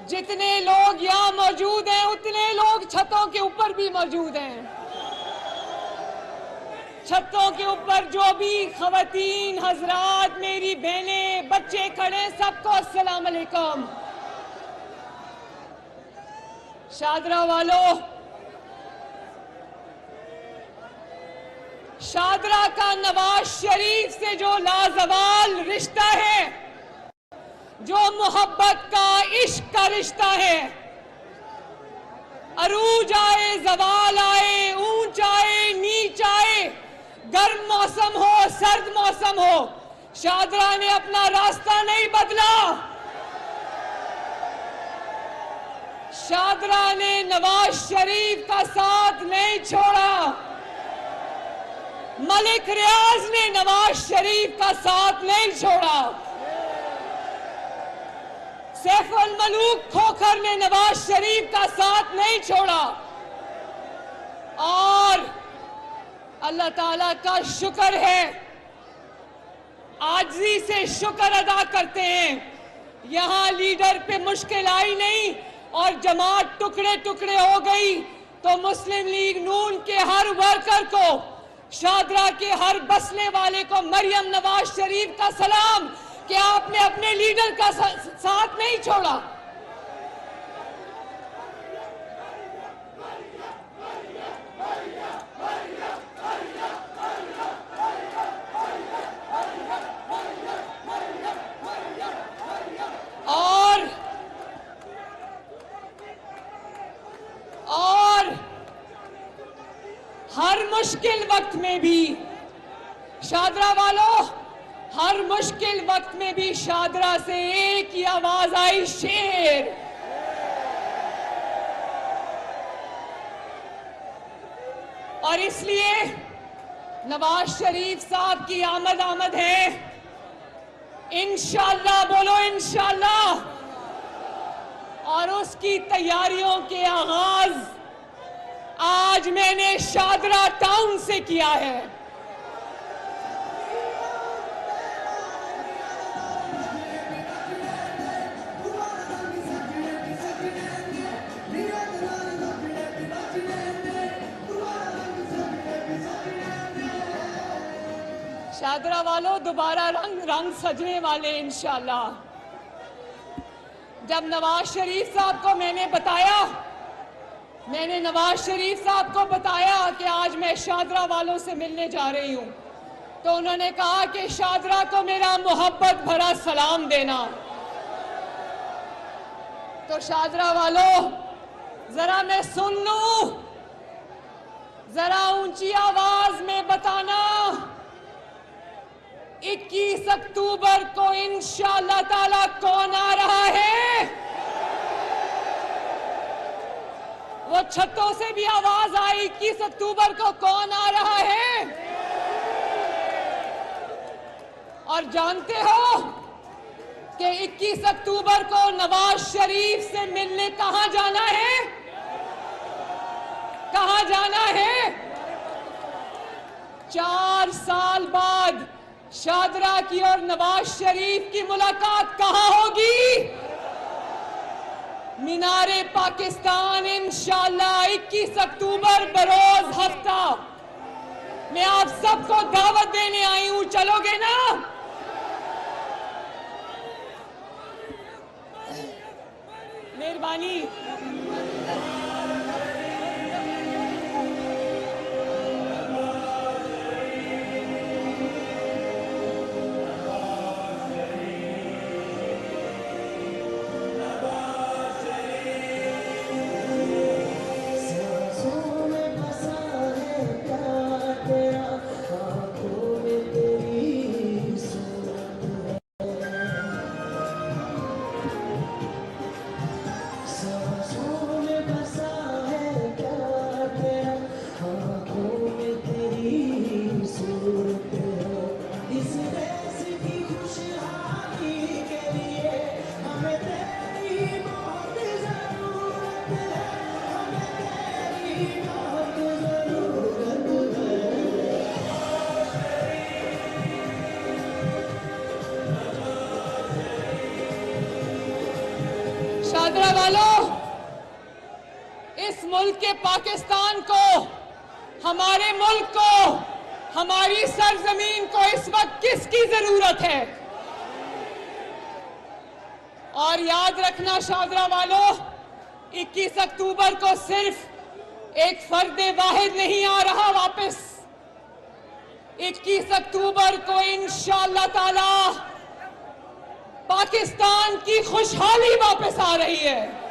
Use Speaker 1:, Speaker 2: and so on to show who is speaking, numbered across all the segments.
Speaker 1: जितने लोग यहाँ मौजूद हैं उतने लोग छतों के ऊपर भी मौजूद हैं। छतों के ऊपर जो भी खवातीन, हजरात, मेरी बहनें, बच्चे खड़े, सबको अस्सलाम अलैकुम। शादरा वालों, शादरा का नवाज शरीफ से जो लाजवाल रिश्ता है, जो मोहब्बत का, इश्क का रिश्ता है, अरूज आए, जवाल आए, ऊंच आए, नीच आए, गर्म मौसम हो, सर्द मौसम हो, शादरा ने अपना रास्ता नहीं बदला। शादरा ने नवाज शरीफ का साथ नहीं छोड़ा। मलिक रियाज ने नवाज शरीफ का साथ नहीं छोड़ा। सैफुल मलूक खोखर ने नवाज शरीफ का साथ नहीं छोड़ा। और अल्लाह ताला का शुक्र है, आजिज़ी से शुक्र अदा करते हैं। यहां लीडर पे मुश्किल आई नहीं और जमात टुकड़े टुकड़े हो गई तो मुस्लिम लीग नून के हर वर्कर को, शादरा के हर बसने वाले को मरियम नवाज शरीफ का सलाम कि आपने अपने लीडर का साथ नहीं छोड़ा। और हर मुश्किल वक्त में भी शादरा वालों, हर मुश्किल वक्त में भी शादरा से एक ही आवाज आई, शेर। और इसलिए नवाज शरीफ साहब की आमद है। इंशाअल्लाह बोलो, इंशाअल्लाह। और उसकी तैयारियों के आगाज आज मैंने शादरा टाउन से किया है। शादरा वालों, दोबारा रंग सजने वाले इंशाअल्लाह। जब नवाज शरीफ साहब को मैंने नवाज शरीफ साहब को बताया कि आज मैं शादरा वालों से मिलने जा रही हूं, तो उन्होंने कहा कि शादरा को मेरा मोहब्बत भरा सलाम देना। तो शादरा वालों, जरा मैं सुन लूं, जरा ऊंची आवाज में बताना, 21 अक्टूबर को इंशाअल्लाह ताला कौन आ रहा है? वो छतों से भी आवाज आई, 21 अक्टूबर को कौन आ रहा है? और जानते हो कि 21 अक्टूबर को नवाज शरीफ से मिलने कहां जाना है? कहां जाना है? 4 साल बाद शादरा की और नवाज शरीफ की मुलाकात कहां होगी? मीनारे पाकिस्तान इंशाअल्लाह 21 अक्टूबर बरोज हफ्ता। मैं आप सबको दावत देने आई हूं, चलोगे ना? मेहरबानी। शादरा वालों, इस मुल्क के पाकिस्तान को, हमारे मुल्क को, हमारी सरजमीन को इस वक्त किसकी जरूरत है? और याद रखना शादरा वालों, 21 अक्टूबर को सिर्फ एक फर्दे वाहिद नहीं आ रहा वापस। 21 अक्टूबर को इंशाअल्लाह ताला पाकिस्तान की खुशहाली वापस आ रही है।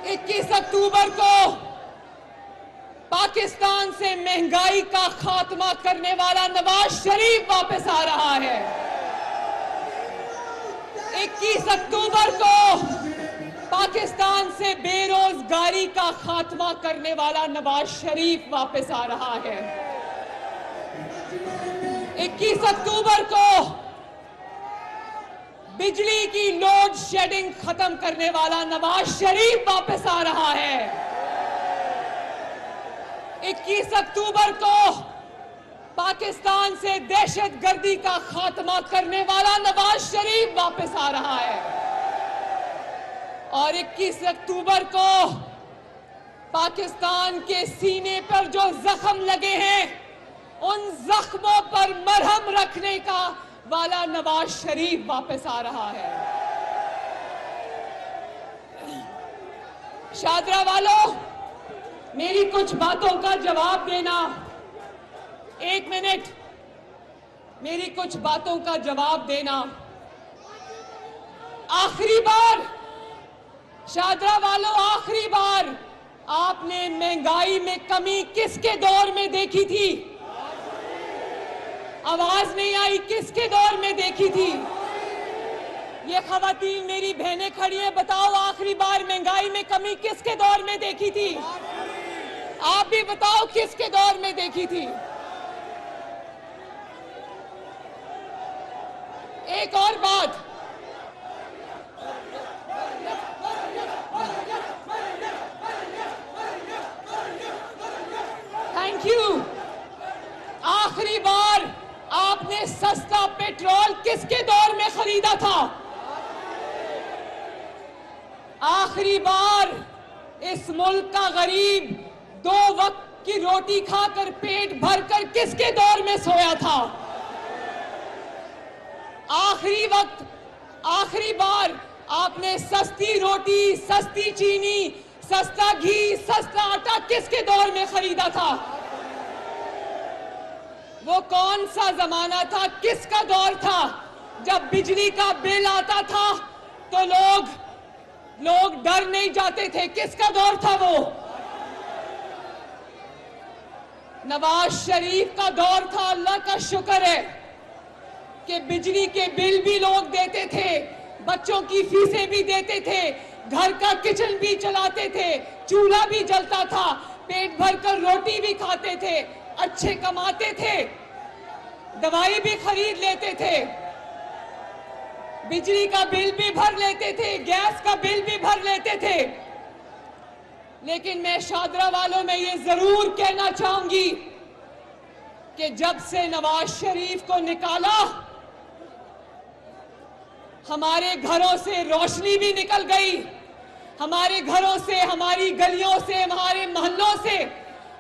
Speaker 1: 21 अक्टूबर को पाकिस्तान से महंगाई का खात्मा करने वाला नवाज शरीफ वापस आ रहा है। 21 अक्टूबर को पाकिस्तान से बेरोजगारी का खात्मा करने वाला नवाज शरीफ वापस आ रहा है। 21 अक्टूबर को बिजली की लोड शेडिंग खत्म करने वाला नवाज शरीफ वापस आ रहा है। 21 अक्टूबर को पाकिस्तान से दहशतगर्दी का खात्मा करने वाला नवाज शरीफ वापस आ रहा है। और 21 अक्टूबर को पाकिस्तान के सीने पर जो जख्म लगे हैं, उन जख्मों पर मरहम रखने का वाला नवाज शरीफ वापस आ रहा है। शादरा वालों, मेरी कुछ बातों का जवाब देना। 1 मिनट, मेरी कुछ बातों का जवाब देना। आखिरी बार शादरा वालों, आखिरी बार आपने महंगाई में कमी किसके दौर में देखी थी? आवाज नहीं आई। किसके दौर में देखी थी? ये खवातीन मेरी बहनें खड़ी हैं, बताओ आखिरी बार महंगाई में कमी किसके दौर में देखी थी? आप भी बताओ किसके दौर में देखी थी? एक और बात, थैंक यू। आखिरी बार आपने सस्ता पेट्रोल किसके दौर में खरीदा था? आखिरी बार इस मुल्क का गरीब 2 वक्त की रोटी खाकर पेट भरकर किसके दौर में सोया था? आखिरी बार आपने सस्ती रोटी, सस्ती चीनी, सस्ता घी, सस्ता आटा किसके दौर में खरीदा था? वो कौन सा जमाना था, किसका दौर था? जब बिजली का बिल आता था तो लोग डर नहीं जाते थे। किसका दौर था वो? नवाज शरीफ का दौर था। अल्लाह का शुक्र है कि बिजली के बिल भी लोग देते थे, बच्चों की फीसें भी देते थे, घर का किचन भी चलाते थे, चूल्हा भी जलता था, पेट भरकर रोटी भी खाते थे, अच्छे कमाते थे, दवाई भी खरीद लेते थे, बिजली का बिल भी भर लेते थे, गैस का बिल भी भर लेते थे। लेकिन मैं शादरा वालों में ये जरूर कहना चाहूंगी कि जब से नवाज शरीफ को निकाला, हमारे घरों से रोशनी भी निकल गई। हमारे घरों से, हमारी गलियों से, हमारे मोहल्लों से,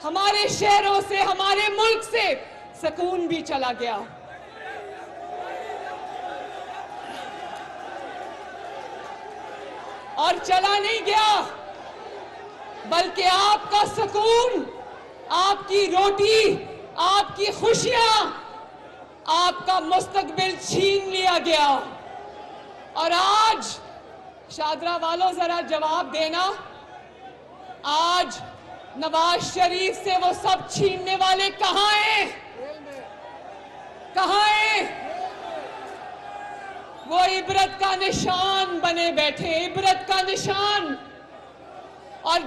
Speaker 1: हमारे शहरों से, हमारे मुल्क से सुकून भी चला गया। और चला नहीं गया, बल्कि आपका सुकून, आपकी रोटी, आपकी खुशियां, आपका मुस्तकबिल छीन लिया गया। और आज शादरा वालों जरा जवाब देना, आज नवाज शरीफ से वो सब छीनने वाले कहां हैं? कहां हैं? वो इबरत का निशान बने बैठे, इबरत का निशान। और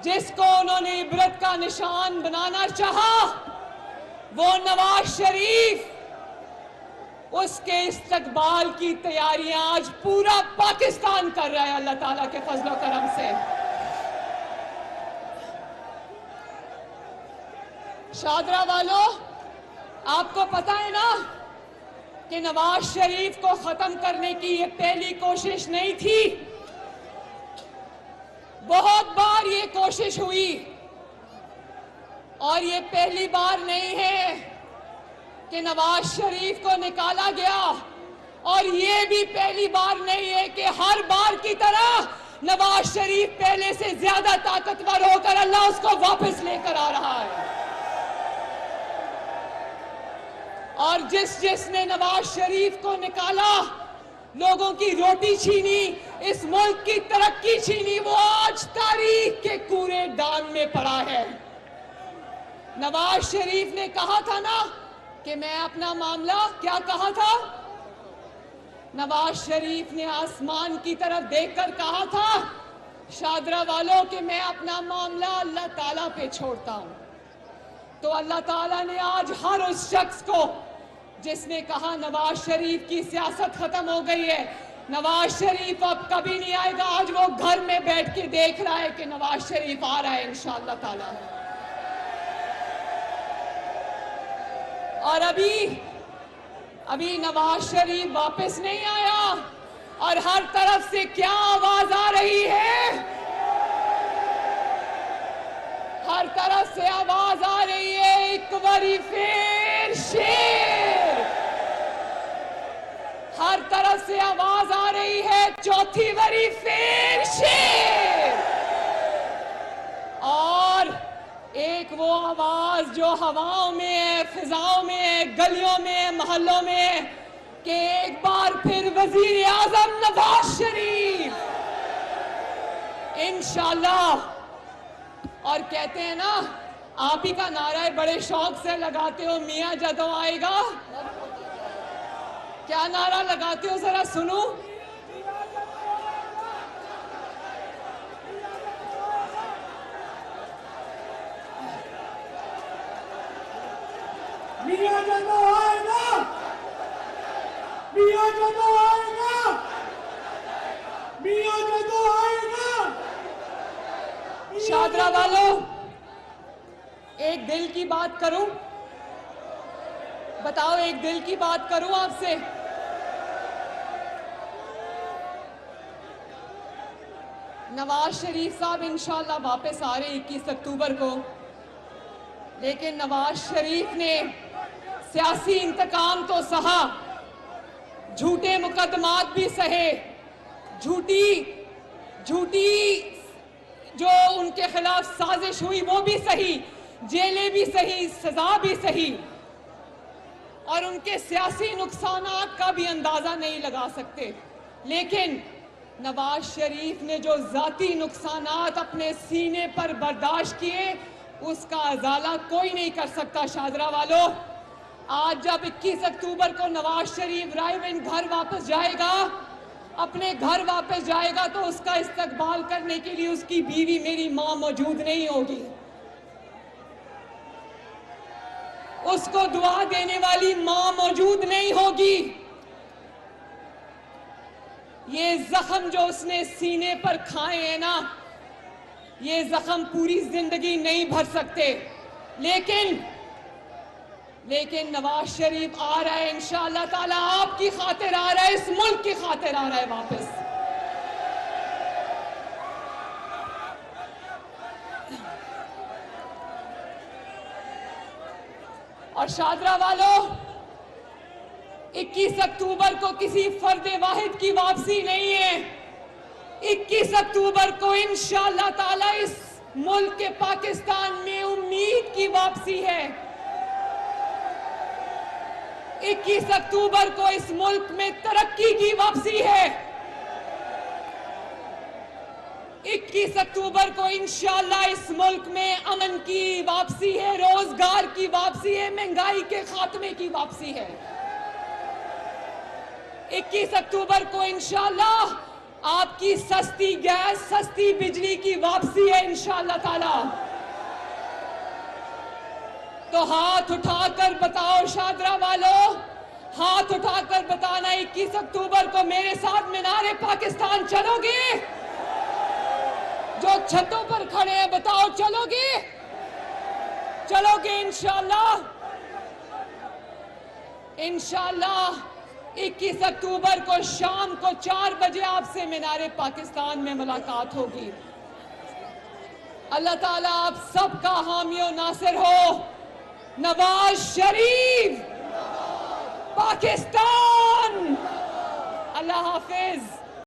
Speaker 1: जिसको उन्होंने इबरत का निशान बनाना चाहा, वो नवाज शरीफ, उसके इस्तकबाल की तैयारियां आज पूरा पाकिस्तान कर रहा है अल्लाह ताला के फजलो करम से। शादरा वालों, आपको पता है ना कि नवाज शरीफ को खत्म करने की ये पहली कोशिश नहीं थी। बहुत बार ये कोशिश हुई और ये पहली बार नहीं है कि नवाज शरीफ को निकाला गया, और ये भी पहली बार नहीं है कि हर बार की तरह नवाज शरीफ पहले से ज्यादा ताकतवर होकर अल्लाह उसको वापस लेकर आ रहा है। और जिसने नवाज शरीफ को निकाला, लोगों की रोटी छीनी, इस मुल्क की तरक्की छीनी, वो आज तारीख के कूड़े दान में पड़ा है। नवाज शरीफ ने कहा था ना कि मैं अपना मामला, क्या कहा था? नवाज शरीफ ने आसमान की तरफ देखकर कहा था, शादरा वालों, कि मैं अपना मामला अल्लाह ताला पे छोड़ता हूं। तो अल्लाह ताला ने आज हर उस शख्स को जिसने कहा नवाज शरीफ की सियासत खत्म हो गई है, नवाज शरीफ अब कभी नहीं आएगा, आज वो घर में बैठ के देख रहा है कि नवाज शरीफ आ रहा है इंशाअल्लाह ताला। और अभी नवाज शरीफ वापस नहीं आया, और हर तरफ से क्या आवाज आ रही है? हर तरफ से आवाज आ रही है, एक बारी फिर शेर। हर तरफ से आवाज आ रही है, चौथी बारी फिर शेर। और एक वो आवाज जो हवाओं में है, फिजाओं में है, गलियों में, मोहल्लों में, कि एक बार फिर वजीर आजम नवाज शरीफ इंशाल्लाह। और कहते हैं ना, आप ही का नारा है, बड़े शौक से लगाते हो, मियां जदों आएगा। क्या नारा लगाते हो, जरा सुनो।
Speaker 2: मियां जदों आएगा, मियां जदों आएगा, मियां जदों आएगा।
Speaker 1: शादरा वालों, एक दिल की बात करूं, बताओ, एक दिल की बात करूं आपसे। नवाज शरीफ साहब इंशाल्लाह वापस आ रहे 21 अक्टूबर को, लेकिन नवाज शरीफ ने सियासी इंतकाम तो सहा, झूठे मुकदमात भी सहे, झूठी जो उनके खिलाफ साजिश हुई वो भी सही, जेलें भी सही, सजा भी सही, और उनके सियासी नुकसानात का भी अंदाजा नहीं लगा सकते। लेकिन नवाज शरीफ ने जो जाती नुकसानात अपने सीने पर बर्दाश्त किए, उसका अजाला कोई नहीं कर सकता। शादरा वालों, आज जब 21 अक्टूबर को नवाज शरीफ रायविंड घर वापस जाएगा, अपने घर वापस जाएगा, तो उसका इस्तकबाल करने के लिए उसकी बीवी मेरी मां मौजूद नहीं होगी। उसको दुआ देने वाली मां मौजूद नहीं होगी। ये जख्म जो उसने सीने पर खाए हैं ना, ये जख्म पूरी जिंदगी नहीं भर सकते। लेकिन नवाज शरीफ आ रहा है इंशाअल्लाह ताला, आपकी खातिर आ रहा है, इस मुल्क की खातिर आ रहा है वापस। और शादरा वालों, 21 अक्टूबर को किसी फर्दे वाहिद की वापसी नहीं है। 21 अक्टूबर को इंशाअल्लाह ताला इस मुल्क के पाकिस्तान में उम्मीद की वापसी है। 21 अक्टूबर को इस मुल्क में तरक्की की वापसी है। 21 अक्टूबर को इंशाअल्लाह इस मुल्क में अमन की वापसी है, रोजगार की वापसी है, महंगाई के खात्मे की वापसी है। 21 अक्टूबर को इंशाअल्लाह आपकी सस्ती गैस, सस्ती बिजली की वापसी है इंशाअल्लाह ताला। तो हाथ उठाकर बताओ शादरा वालों, हाथ उठाकर बताना, 21 अक्टूबर को मेरे साथ मीनारे पाकिस्तान चलोगे? जो छतों पर खड़े हैं बताओ, चलोगे? चलोगे इंशाअल्लाह? इंशाअल्लाह 21 अक्टूबर को शाम को 4 बजे आपसे मीनारे पाकिस्तान में मुलाकात होगी। अल्लाह ताला आप सबका हामी और नासिर हो। नवाज शरीफ, पाकिस्तान। अल्लाह हाफिज।